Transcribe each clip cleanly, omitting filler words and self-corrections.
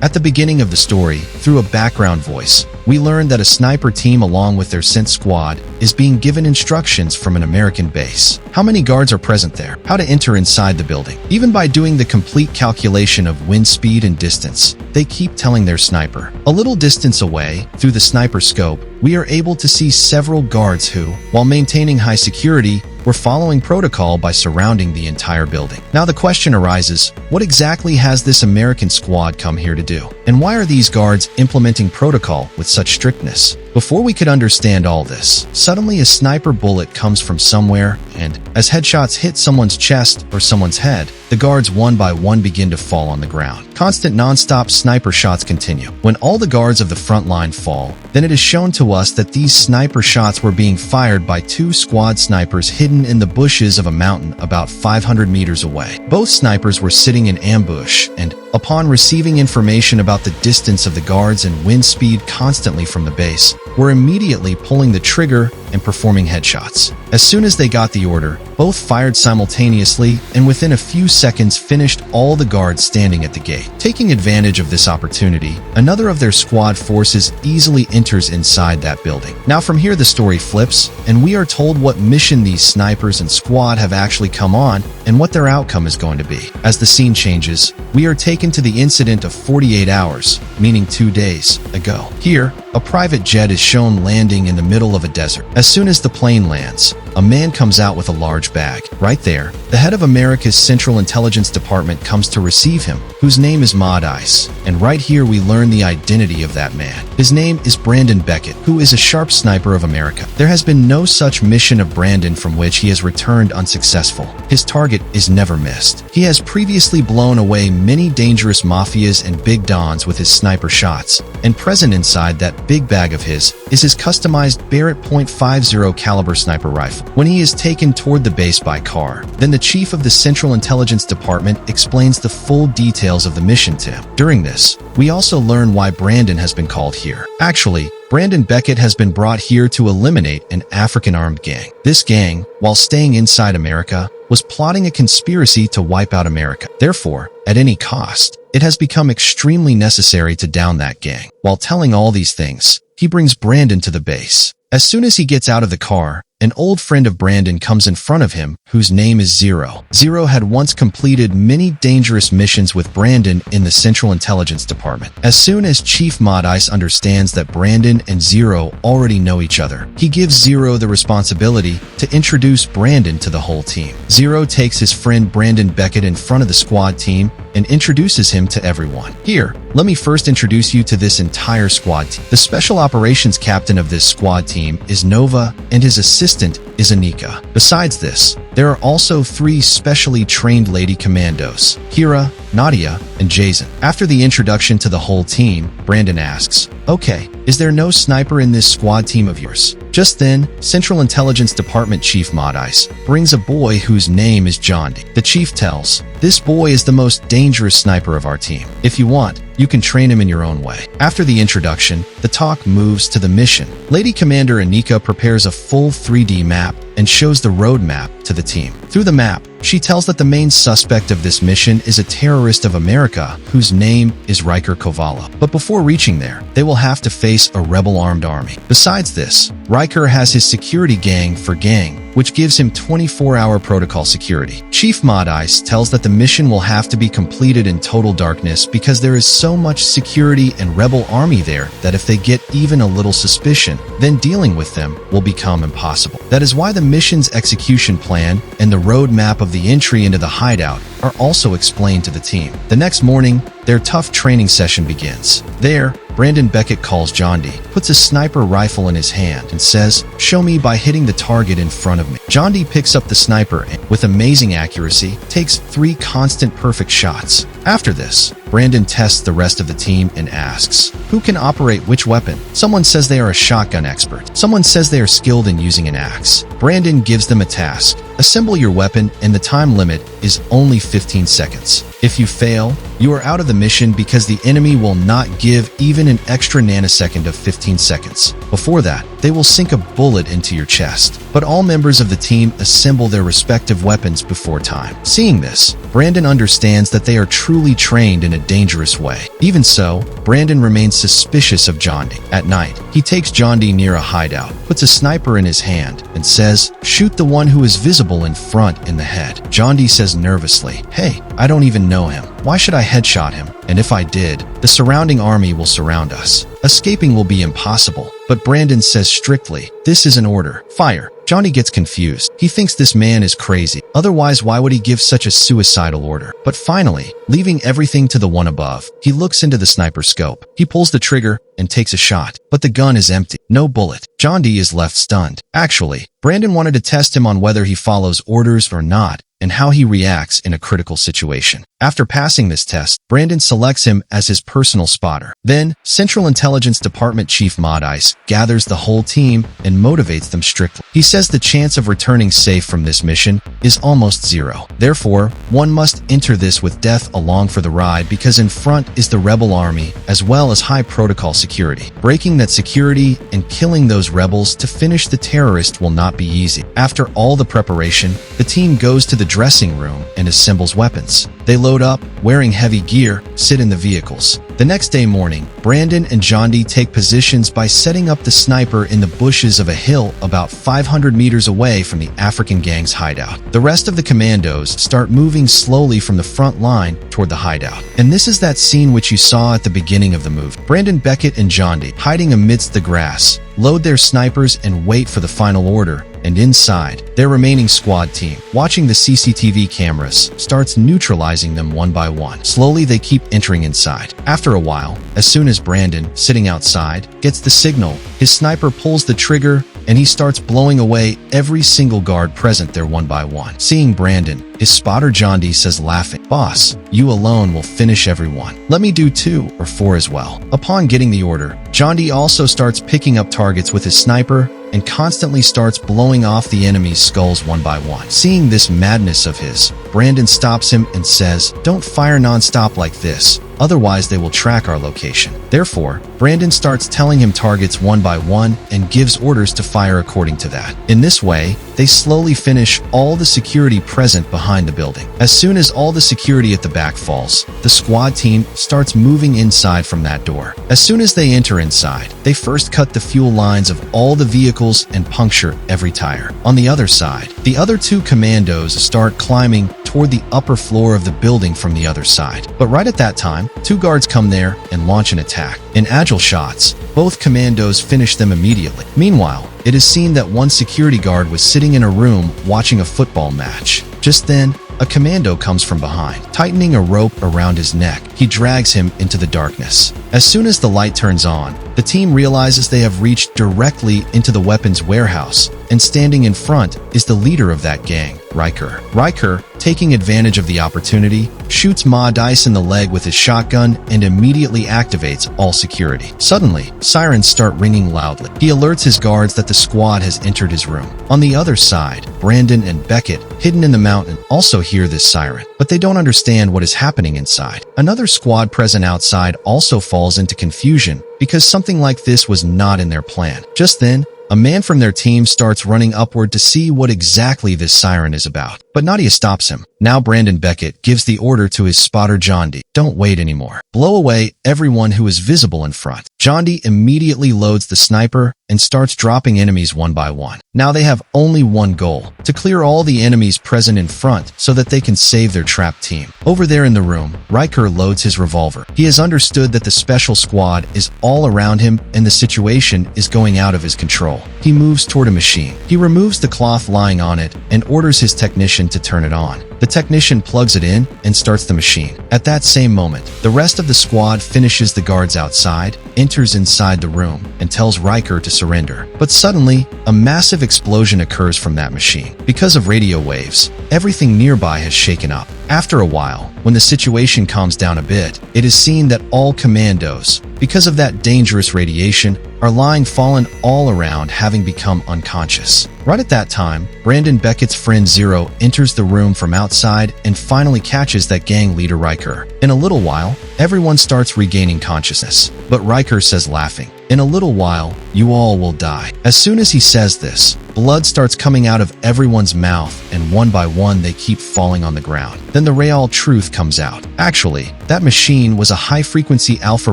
At the beginning of the story, through a background voice, we learn that a sniper team along with their synth squad is being given instructions from an American base. How many guards are present there? How to enter inside the building? Even by doing the complete calculation of wind speed and distance, they keep telling their sniper. A little distance away, through the sniper scope, we are able to see several guards who, while maintaining high security, were following protocol by surrounding the entire building. Now the question arises, what exactly has this American squad come here to do? And why are these guards implementing protocol with such strictness? Before we could understand all this, suddenly a sniper bullet comes from somewhere, and as headshots hit someone's chest or someone's head, the guards one by one begin to fall on the ground. Constant non-stop sniper shots continue. When all the guards of the front line fall, then it is shown to us that these sniper shots were being fired by two squad snipers hidden in the bushes of a mountain about 500 meters away. Both snipers were sitting in ambush, and upon receiving information about the distance of the guards and wind speed constantly from the base, were immediately pulling the trigger and performing headshots. As soon as they got the order, both fired simultaneously and within a few seconds finished all the guards standing at the gate. Taking advantage of this opportunity, another of their squad forces easily enters inside that building. Now from here the story flips, and we are told what mission these snipers and squad have actually come on and what their outcome is going to be. As the scene changes, we are taken to the incident of 48 hours, meaning 2 days, ago. Here, a private jet is shown landing in the middle of a desert. As soon as the plane lands, a man comes out with a large bag. Right there, the head of America's Central Intelligence Department comes to receive him, whose name is Mod Ice. And right here we learn the identity of that man. His name is Brandon Beckett, who is a sharp sniper of America. There has been no such mission of Brandon from which he has returned unsuccessful. His target is never missed. He has previously blown away many dangerous mafias and big dons with his sniper shots, and present inside that big bag of his is his customized Barrett .50 caliber sniper rifle. When he is taken toward the base by car, then the chief of the Central Intelligence Department explains the full details of the mission to him. During this, we also learn why Brandon has been called here. Actually, Brandon Beckett has been brought here to eliminate an African armed gang. This gang, while staying inside America, was plotting a conspiracy to wipe out America. Therefore, at any cost, it has become extremely necessary to down that gang. While telling all these things, he brings Brandon to the base. As soon as he gets out of the car, an old friend of Brandon comes in front of him, whose name is Zero. Zero had once completed many dangerous missions with Brandon in the Central Intelligence Department. As soon as Chief Mod Ice understands that Brandon and Zero already know each other, he gives Zero the responsibility to introduce Brandon to the whole team. Zero takes his friend Brandon Beckett in front of the squad team and introduces him to everyone. Here, let me first introduce you to this entire squad team. The special operations captain of this squad team is Nova, and his assistant is Anika. Besides this, there are also 3 specially trained lady commandos, Kira, Nadia, and Jason. After the introduction to the whole team, Brandon asks, "Okay, is there no sniper in this squad team of yours?" Just then, Central Intelligence Department Chief Mod Ice brings a boy whose name is John D. The chief tells, "This boy is the most dangerous sniper of our team. If you want, you can train him in your own way." After the introduction, the talk moves to the mission. Lady Commander Anika prepares a full 3D map and shows the roadmap to the team. Through the map, she tells that the main suspect of this mission is a terrorist of America whose name is Riker Kovala. But before reaching there, they will have to face a rebel armed army. Besides this, Riker has his security gang for gang, which gives him 24-hour protocol security. Chief Mod Ice tells that the mission will have to be completed in total darkness because there is so much security and rebel army there that if they get even a little suspicion, then dealing with them will become impossible. That is why the mission's execution plan and the roadmap of the entry into the hideout are also explained to the team. The next morning, their tough training session begins. There, Brandon Beckett calls John D, puts a sniper rifle in his hand, and says, "Show me by hitting the target in front of me." John D picks up the sniper and, with amazing accuracy, takes 3 constant perfect shots. After this, Brandon tests the rest of the team and asks, who can operate which weapon? Someone says they are a shotgun expert. Someone says they are skilled in using an axe. Brandon gives them a task. Assemble your weapon, and the time limit is only 15 seconds. If you fail, you are out of the mission because the enemy will not give even an extra nanosecond of 15 seconds. Before that, they will sink a bullet into your chest. But all members of the team assemble their respective weapons before time. Seeing this, Brandon understands that they are truly trained in a dangerous way. Even so, Brandon remains suspicious of John D. At night, he takes John D near a hideout, puts a sniper in his hand, and says, "Shoot the one who is visible in front in the head." John D says nervously, "Hey, I don't even know him. Why should I headshot him? And if I did, the surrounding army will surround us. Escaping will be impossible." But Brandon says strictly, "This is an order. Fire." Johnny gets confused. He thinks this man is crazy. Otherwise, why would he give such a suicidal order? But finally, leaving everything to the one above, he looks into the sniper scope. He pulls the trigger and takes a shot, but the gun is empty. No bullet. John D is left stunned. Actually, Brandon wanted to test him on whether he follows orders or not, and how he reacts in a critical situation. After passing this test, Brandon selects him as his personal spotter. Then, Central Intelligence Department Chief Modice gathers the whole team and motivates them strictly. He says the chance of returning safe from this mission is almost zero. Therefore, one must enter this with death along for the ride because in front is the rebel army as well as high protocol security. Breaking that security and killing those rebels to finish the terrorist will not be easy. After all the preparation, the team goes to the dressing room and assembles weapons. They load up, wearing heavy gear, sit in the vehicles. The next day morning, Brandon and John D take positions by setting up the sniper in the bushes of a hill about 500 meters away from the African gang's hideout. The rest of the commandos start moving slowly from the front line toward the hideout. And this is that scene which you saw at the beginning of the movie. Brandon Beckett and John D, hiding amidst the grass, load their snipers and wait for the final order. And inside, their remaining squad team, watching the CCTV cameras, starts neutralizing them one by one. Slowly, they keep entering inside. After a while, as soon as Brandon, sitting outside, gets the signal, his sniper pulls the trigger and he starts blowing away every single guard present there one by one. Seeing Brandon, his spotter John D says laughing, "Boss, you alone will finish everyone. Let me do 2 or 4 as well." Upon getting the order, John D also starts picking up targets with his sniper and constantly starts blowing off the enemy's skulls one by one. Seeing this madness of his, Brandon stops him and says, "Don't fire non-stop like this. Otherwise, they will track our location." Therefore, Brandon starts telling him targets one by one and gives orders to fire according to that. In this way, they slowly finish all the security present behind the building. As soon as all the security at the back falls, the squad team starts moving inside from that door. As soon as they enter inside, they first cut the fuel lines of all the vehicles and puncture every tire. On the other side, the other 2 commandos start climbing toward the upper floor of the building from the other side. But right at that time, 2 guards come there and launch an attack. In agile shots, both commandos finish them immediately. Meanwhile, it is seen that one security guard was sitting in a room watching a football match. Just then, a commando comes from behind. Tightening a rope around his neck, he drags him into the darkness. As soon as the light turns on, the team realizes they have reached directly into the weapons warehouse, and standing in front is the leader of that gang, Riker. Riker, taking advantage of the opportunity, shoots Modice in the leg with his shotgun and immediately activates all security. Suddenly, sirens start ringing loudly. He alerts his guards that the squad has entered his room. On the other side, Brandon and Beckett, hidden in the mountain, also hear this siren, but they don't understand what is happening inside. Another squad present outside also falls into confusion because something like this was not in their plan. Just then, a man from their team starts running upward to see what exactly this siren is about, but Nadia stops him. Now Brandon Beckett gives the order to his spotter John D. "Don't wait anymore. Blow away everyone who is visible in front." John D immediately loads the sniper and starts dropping enemies one by one. Now they have only one goal, to clear all the enemies present in front so that they can save their trapped team. Over there in the room, Riker loads his revolver. He has understood that the special squad is all around him and the situation is going out of his control. He moves toward a machine. He removes the cloth lying on it and orders his technician to turn it on. The technician plugs it in and starts the machine. At that same moment, the rest of the squad finishes the guards outside, enters inside the room, and tells Riker to surrender. But suddenly, a massive explosion occurs from that machine. Because of radio waves, everything nearby has shaken up. After a while, when the situation calms down a bit, it is seen that all commandos, because of that dangerous radiation, are lying fallen all around, having become unconscious. Right at that time, Brandon Beckett's friend Zero enters the room from outside and finally catches that gang leader Riker. In a little while, everyone starts regaining consciousness, but Riker says laughing, "In a little while, you all will die." As soon as he says this, blood starts coming out of everyone's mouth, and one by one they keep falling on the ground. Then the real truth comes out. Actually, that machine was a high-frequency alpha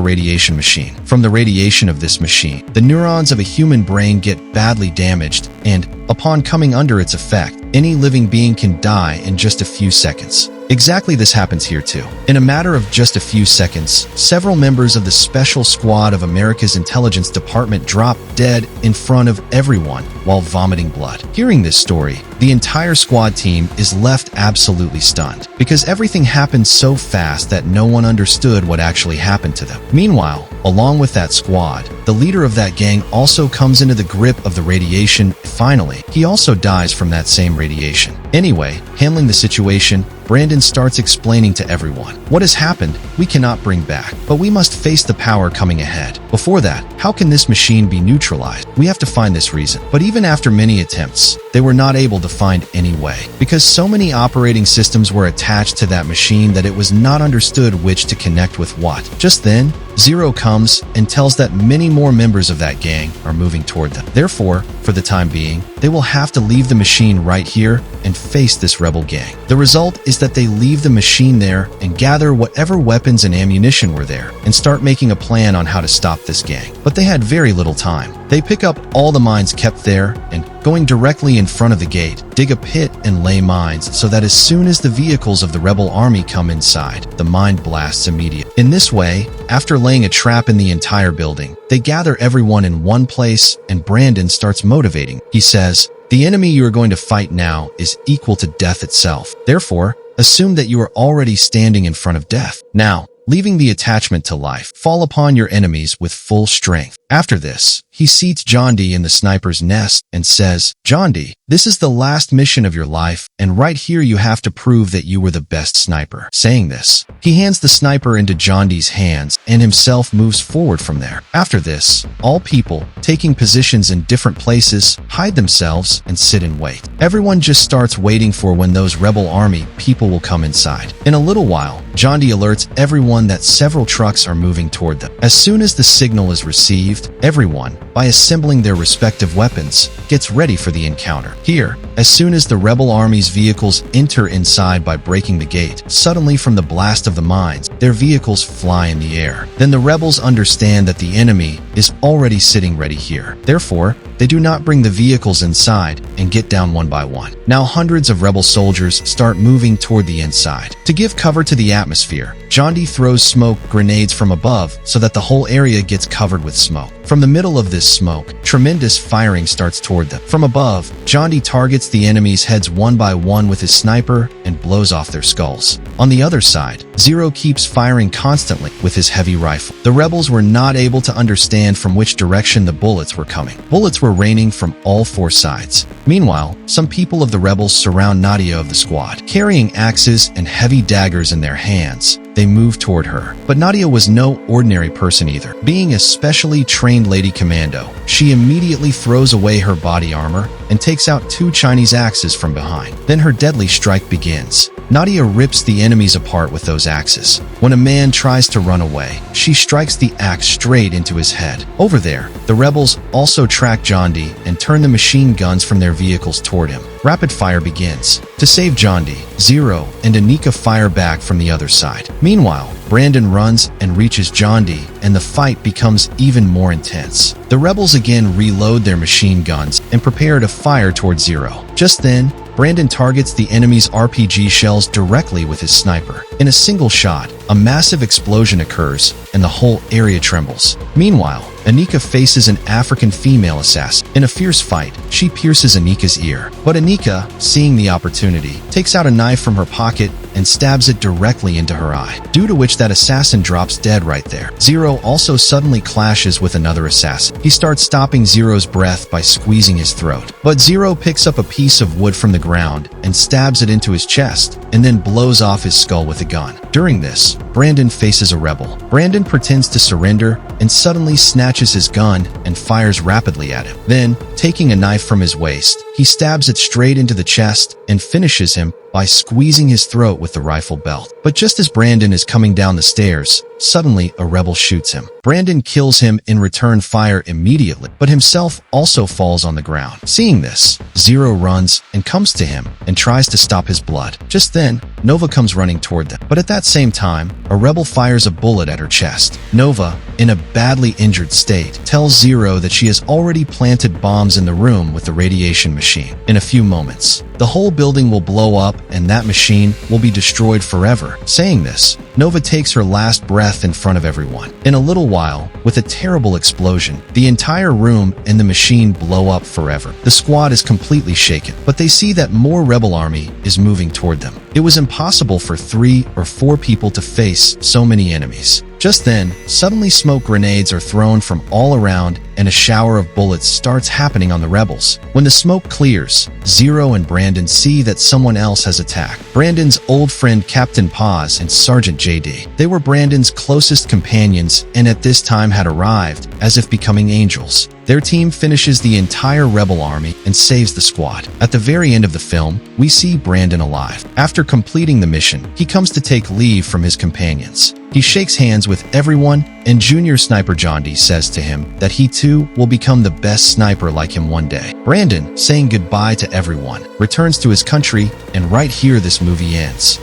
radiation machine. From the radiation of this machine, the neurons of a human brain get badly damaged, and, upon coming under its effect, any living being can die in just a few seconds. Exactly this happens here too. In a matter of just a few seconds, several members of the Special Squad of America's Intelligence Department drop dead in front of everyone while vomiting blood. Hearing this story, the entire squad team is left absolutely stunned, because everything happened so fast that no one understood what actually happened to them. Meanwhile, along with that squad, the leader of that gang also comes into the grip of the radiation. Finally, he also dies from that same radiation. Anyway, handling the situation, Brandon starts explaining to everyone, "What has happened, we cannot bring back, but we must face the power coming ahead. Before that, how can this machine be neutralized? We have to find this reason." But even after many attempts, they were not able to find any way, because so many operating systems were attached to that machine that it was not understood which to connect with what. Just then, Zero comes and tells that many more members of that gang are moving toward them. Therefore, for the time being, they will have to leave the machine right here and face this rebel gang. The result is that they leave the machine there and gather whatever weapons and ammunition were there and start making a plan on how to stop this gang. But they had very little time. They pick up all the mines kept there and, going directly in front of the gate, dig a pit and lay mines so that as soon as the vehicles of the rebel army come inside, the mine blasts immediately. In this way, after laying a trap in the entire building, they gather everyone in one place and Brandon starts motivating. He says, "The enemy you are going to fight now is equal to death itself. Therefore, assume that you are already standing in front of death. Now, leaving the attachment to life, fall upon your enemies with full strength." After this, he seats John D in the sniper's nest and says, "John D, this is the last mission of your life, and right here you have to prove that you were the best sniper." Saying this, he hands the sniper into John D's hands and himself moves forward from there. After this, all people, taking positions in different places, hide themselves and sit and wait. Everyone just starts waiting for when those rebel army people will come inside. In a little while, John D alerts everyone that several trucks are moving toward them. As soon as the signal is received, everyone, by assembling their respective weapons, gets ready for the encounter. Here, as soon as the rebel army's vehicles enter inside by breaking the gate, suddenly from the blast of the mines, their vehicles fly in the air. Then the rebels understand that the enemy is already sitting ready here. Therefore, they do not bring the vehicles inside and get down one by one. Now hundreds of rebel soldiers start moving toward the inside. To give cover to the atmosphere, John D throws smoke grenades from above so that the whole area gets covered with smoke. From the middle of this smoke, tremendous firing starts toward them. From above, John D targets the enemy's heads one by one with his sniper and blows off their skulls. On the other side, Zero keeps firing constantly with his heavy rifle. The rebels were not able to understand from which direction the bullets were coming. Bullets were raining from all four sides. Meanwhile, some people of the rebels surround Nadia of the squad. Carrying axes and heavy daggers in their hands, they move toward her. But Nadia was no ordinary person either. Being a specially trained lady commando, she immediately throws away her body armor and takes out two Chinese axes from behind. Then her deadly strike begins. Nadia rips the enemies apart with those axes. When a man tries to run away, she strikes the axe straight into his head. Over there, the rebels also track John D and turn the machine guns from their vehicles toward him. Rapid fire begins. To save John D, Zero and Anika fire back from the other side. Meanwhile, Brandon runs and reaches John D, and the fight becomes even more intense. The rebels again reload their machine guns and prepare to fire towards Zero. Just then, Brandon targets the enemy's RPG shells directly with his sniper. In a single shot, a massive explosion occurs and the whole area trembles. Meanwhile, Anika faces an African female assassin. In a fierce fight, she pierces Anika's ear. But Anika, seeing the opportunity, takes out a knife from her pocket and stabs it directly into her eye, due to which that assassin drops dead right there. Zero also suddenly clashes with another assassin. He starts stopping Zero's breath by squeezing his throat. But Zero picks up a piece of wood from the ground and stabs it into his chest, and then blows off his skull with a gun. During this, Brandon faces a rebel. Brandon pretends to surrender and suddenly snatches his gun and fires rapidly at him. Then, taking a knife from his waist, he stabs it straight into the chest and finishes him by squeezing his throat with the rifle belt. But just as Brandon is coming down the stairs, suddenly a rebel shoots him. Brandon kills him in return fire immediately, but himself also falls on the ground. Seeing this, Zero runs and comes to him and tries to stop his blood. Just then, Nova comes running toward them. But at that same time, a rebel fires a bullet at her chest. Nova, in a badly injured state, tells Zero that she has already planted bombs in the room with the radiation machine. In a few moments, the whole building will blow up and that machine will be destroyed forever. Saying this, Nova takes her last breath in front of everyone. In a little while, with a terrible explosion, the entire room and the machine blow up forever. The squad is completely shaken, but they see that more rebel army is moving toward them. It was impossible for 3 or 4 people to face so many enemies. Just then, suddenly smoke grenades are thrown from all around and a shower of bullets starts happening on the rebels. When the smoke clears, Zero and Brandon see that someone else has attacked. Brandon's old friend Captain Paz and Sergeant JD. They were Brandon's closest companions and at this time had arrived as if becoming angels. Their team finishes the entire rebel army and saves the squad. At the very end of the film, we see Brandon alive. After completing the mission, he comes to take leave from his companions. He shakes hands with everyone, and Junior Sniper John D says to him that he too will become the best sniper like him one day. Brandon, saying goodbye to everyone, returns to his country, and right here this movie ends.